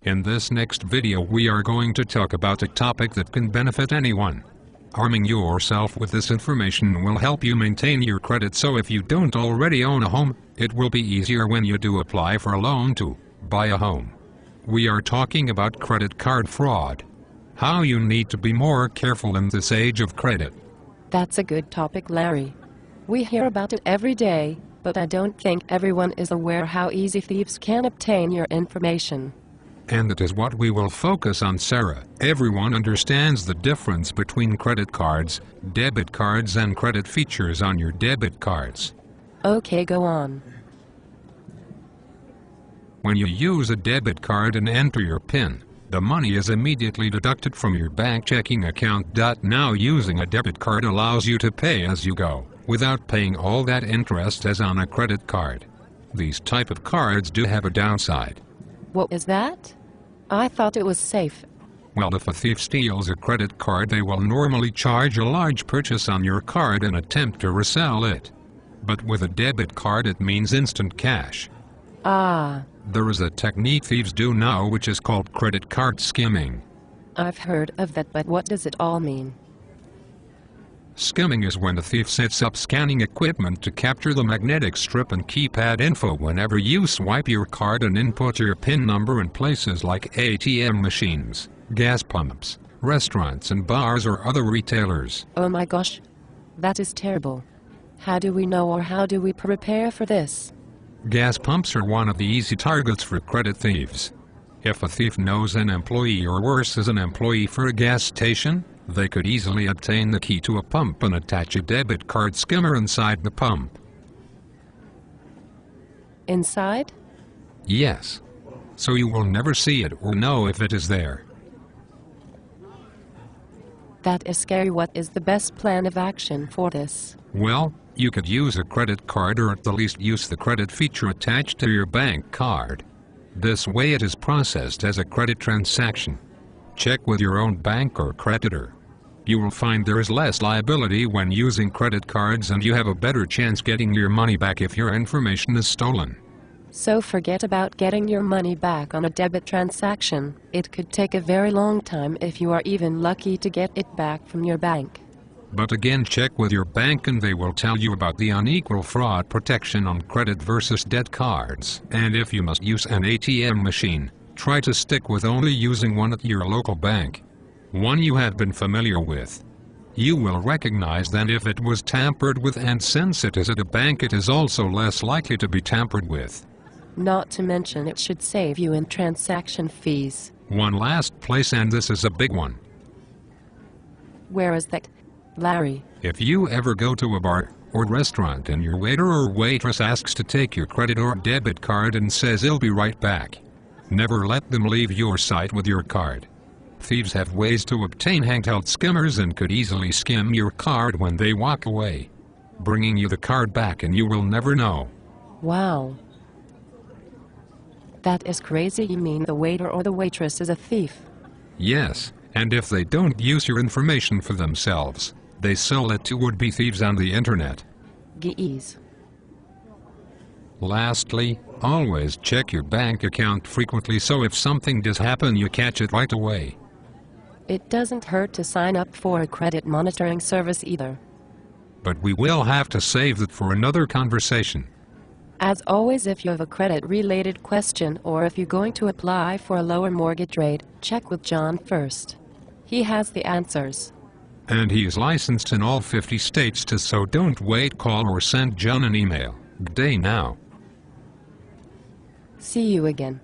In this next video we are going to talk about a topic that can benefit anyone. Arming yourself with this information will help you maintain your credit, so if you don't already own a home, it will be easier when you do apply for a loan to buy a home. We are talking about credit card fraud. How you need to be more careful in this age of credit. That's a good topic, Larry. We hear about it every day, but I don't think everyone is aware how easy thieves can obtain your information. And that is what we will focus on, Sarah. Everyone understands the difference between credit cards, debit cards, and credit features on your debit cards. Okay, go on. When you use a debit card and enter your PIN, the money is immediately deducted from your bank checking account. Now using a debit card allows you to pay as you go, without paying all that interest as on a credit card. These type of cards do have a downside. What is that? I thought it was safe. Well, if a thief steals a credit card, they will normally charge a large purchase on your card and attempt to resell it. But with a debit card it means instant cash. Ah. There is a technique thieves do now which is called credit card skimming. I've heard of that, but what does it all mean? Skimming is when the thief sets up scanning equipment to capture the magnetic strip and keypad info whenever you swipe your card and input your PIN number in places like ATM machines, gas pumps, restaurants and bars or other retailers. Oh my gosh. That is terrible. How do we know, or how do we prepare for this? Gas pumps are one of the easy targets for credit thieves. If a thief knows an employee, or worse is an employee for a gas station, they could easily obtain the key to a pump and attach a debit card skimmer inside the pump. Inside? Yes. So you will never see it or know if it is there. That is scary. What is the best plan of action for this? Well, you could use a credit card, or at the least use the credit feature attached to your bank card. This way it is processed as a credit transaction. Check with your own bank or creditor. You will find there is less liability when using credit cards, and you have a better chance getting your money back if your information is stolen. So forget about getting your money back on a debit transaction. It could take a very long time if you are even lucky to get it back from your bank. But again, check with your bank and they will tell you about the unequal fraud protection on credit versus debt cards. And if you must use an ATM machine, try to stick with only using one at your local bank. One you have been familiar with. You will recognize that if it was tampered with, and since it is at a bank, it is also less likely to be tampered with. Not to mention it should save you in transaction fees. One last place, and this is a big one. Where is that, Larry? If you ever go to a bar or restaurant and your waiter or waitress asks to take your credit or debit card and says he'll be right back, never let them leave your site with your card. Thieves have ways to obtain handheld skimmers and could easily skim your card when they walk away, bringing you the card back, and you will never know. Wow. That is crazy. You mean the waiter or the waitress is a thief? Yes, and if they don't use your information for themselves, they sell it to would-be thieves on the internet. Geez. Lastly, always check your bank account frequently, so if something does happen you catch it right away. It doesn't hurt to sign up for a credit monitoring service either. But we will have to save that for another conversation. As always, if you have a credit-related question, or if you're going to apply for a lower mortgage rate, check with John first. He has the answers. And he is licensed in all 50 states too, so don't wait, call or send John an email. Good day now. See you again.